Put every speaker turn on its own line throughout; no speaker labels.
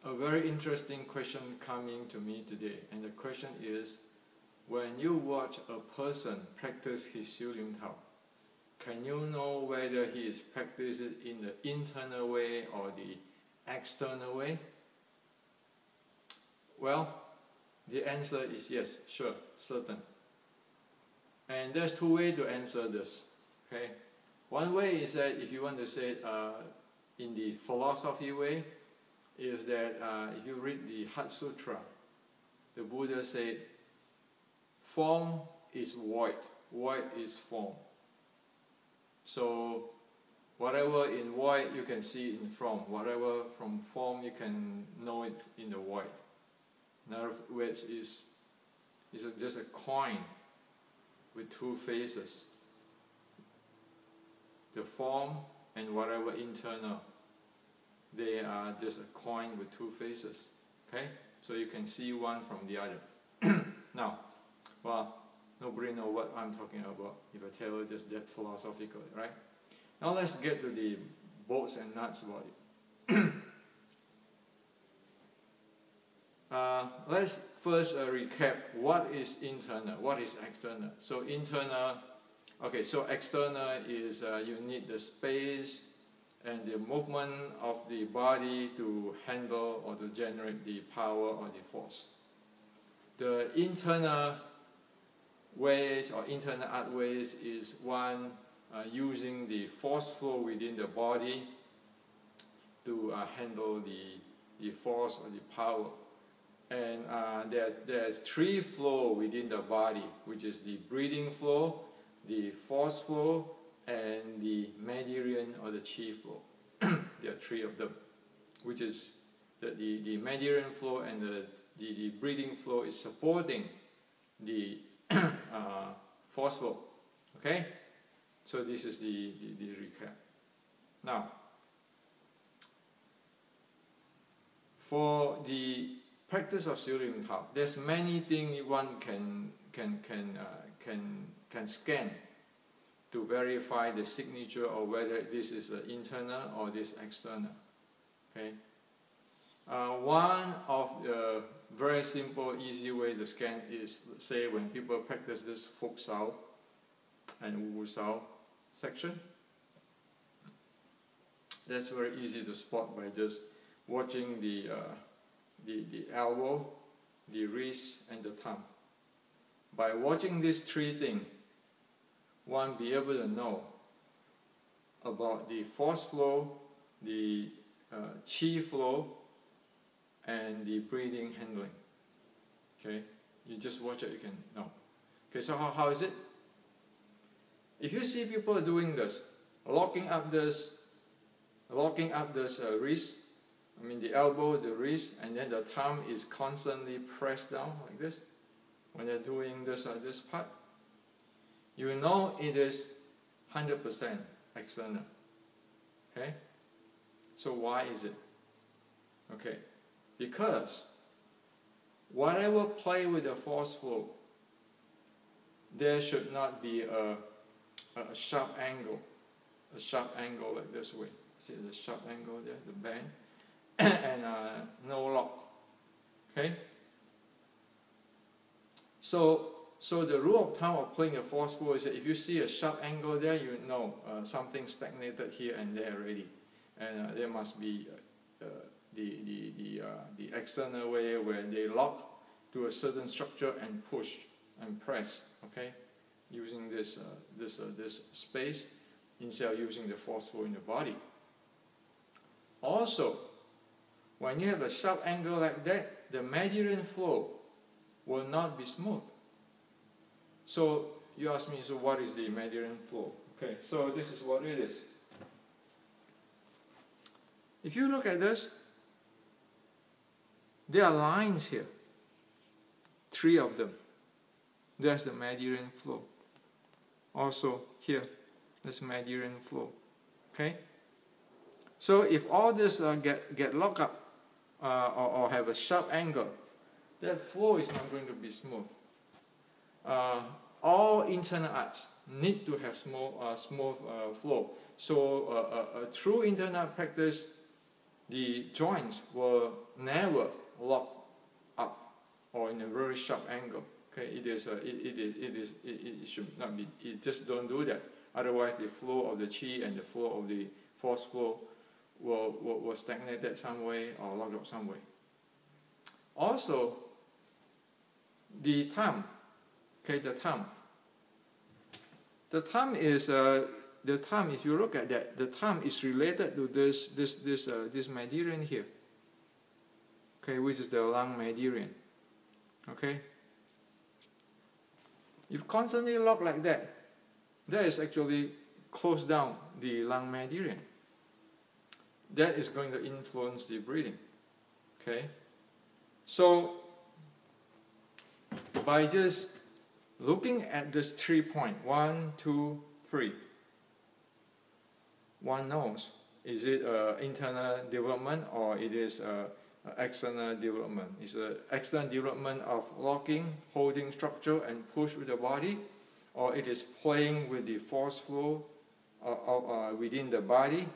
A very interesting question coming to me today, and the question is, when you watch a person practice his Xiu Ling Tao, can you know whether he is practicing in the internal way or the external way? Well, the answer is yes, sure, certain. And there's two ways to answer this. Okay, one way is that if you want to say it in the philosophy way, is that if you read the Heart Sutra, the Buddha said, form is void, void is form. So whatever in void you can see in form, whatever from form you can know it in the void. In other words, is just a coin with two faces. The form and whatever internal, they are just a coin with two faces. Okay? So you can see one from the other. Now, well, nobody knows what I'm talking about if I tell you just that philosophically, right? Now let's get to the bolts and nuts about it. Let's first recap what is internal, what is external. So internal, okay, so external is you need the space and the movement of the body to handle or to generate the power or the force. The internal ways or internal art ways is one using the force flow within the body to handle the force or the power. And there's three flow within the body, which is the breathing flow, the force flow, and the Mandarin or the Qi flow. There are three of them, which is the Mandarin flow and the breathing flow is supporting the force flow. Okay? So this is the recap. Now, for the practice of Xiu Ling Tao, there's many things one can scan to verify the signature or whether this is internal or this external. Okay. One of the very simple, easy way to scan is, say, when people practice this Fuk Sao and Wu Sao section. That's very easy to spot by just watching the elbow, the wrist, and the thumb. By watching these three things, one be able to know about the force flow, the Qi flow, and the breathing handling. Okay, you just watch it, you can know. Okay, so how is it? If you see people doing this, locking up this wrist, I mean the elbow, the wrist, and then the thumb is constantly pressed down like this. When they're doing this part, you know it is 100% external. Okay? So why is it? Okay, because whatever play with the force flow, there should not be a sharp angle like this way. See the sharp angle there, the bend, and no lock. Okay. So the rule of thumb of playing a force flow is that if you see a sharp angle there, you know something stagnated here and there already, and there must be the external way where they lock to a certain structure and push and press. Okay, using this space instead of using the force flow in the body. Also, when you have a sharp angle like that, the Mandarin flow will not be smooth. So you ask me, so what is the Mandarin flow? Okay, so this is what it is. If you look at this, there are lines here. 3 of them. There's the Mandarin flow. Also here, there's Mandarin flow. Okay. So if all this get locked up or have a sharp angle, that flow is not going to be smooth. All internal arts need to have smooth flow. So a true internal practice the joints will never lock up or in a very sharp angle. Okay, it should not be. It just don't do that. Otherwise, the flow of the qi and the flow of the force flow will stagnate some way or lock up some way. Also, the thumb. Okay, the thumb. The thumb is the thumb. If you look at that, the thumb is related to this meridian here. Okay, which is the lung meridian. Okay. If constantly lock like that, that is actually close down the lung meridian. That is going to influence the breathing. Okay. So by just looking at this 3 points, 1, 2, 3, one knows, is it internal development or it is external development? Is an external development of locking, holding structure and push with the body, or it is playing with the force flow within the body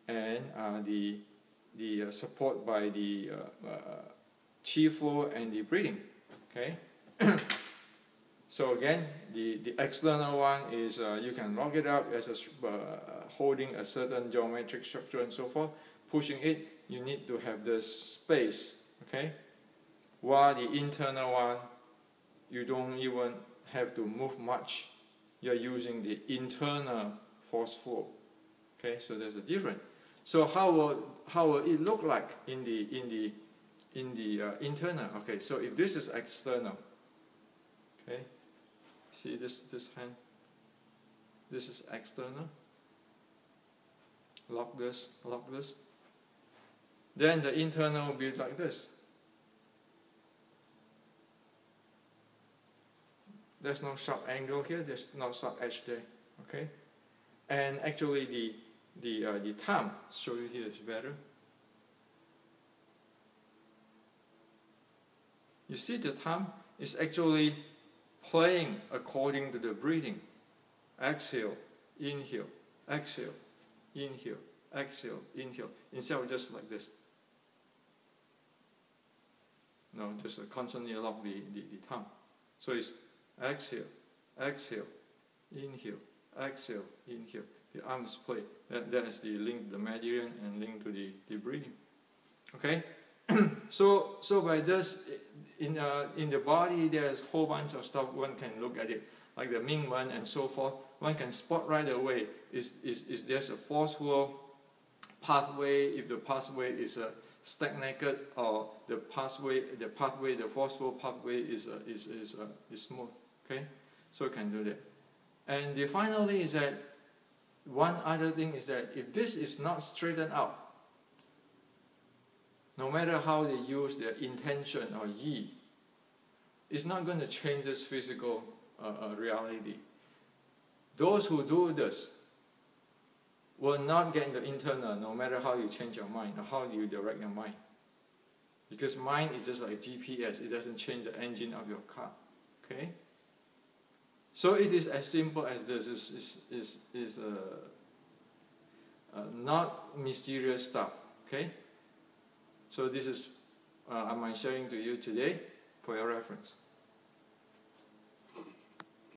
and the support by the qi flow and the breathing. Okay. So again, the external one is you can lock it up as holding a certain geometric structure and so forth. Pushing it, you need to have this space. Okay. While the internal one, you don't even have to move much. You're using the internal force flow. Okay. So there's a difference. So how will it look like in the internal? Okay. So if this is external. Okay. See this hand? This is external. Lock this, lock this. Then the internal will be like this. There's no sharp angle here, there's no sharp edge there. Okay? And actually the thumb, show you here is better. You see the thumb is actually playing according to the breathing. Exhale, inhale, exhale, inhale, exhale, inhale. Instead of just like this. No, just constantly lock the thumb. So it's exhale, exhale, inhale, exhale, inhale. The arms play. That is the link to the meridian and link to the breathing. Okay? So by this, in the body, there's a whole bunch of stuff one can look at it, like the Ming Wen and so forth. One can spot right away is there's a force flow pathway, if the pathway is stagnated, or the force flow pathway is smooth. Okay, so you can do that. And finally is that one other thing is that if this is not straightened out, no matter how they use their intention or yi, it's not going to change this physical reality. Those who do this will not get the internal, no matter how you change your mind or how you direct your mind. Because mind is just like GPS, it doesn't change the engine of your car. Okay? So it is as simple as this. Is not mysterious stuff. Okay? So this is I'm sharing to you today for your reference.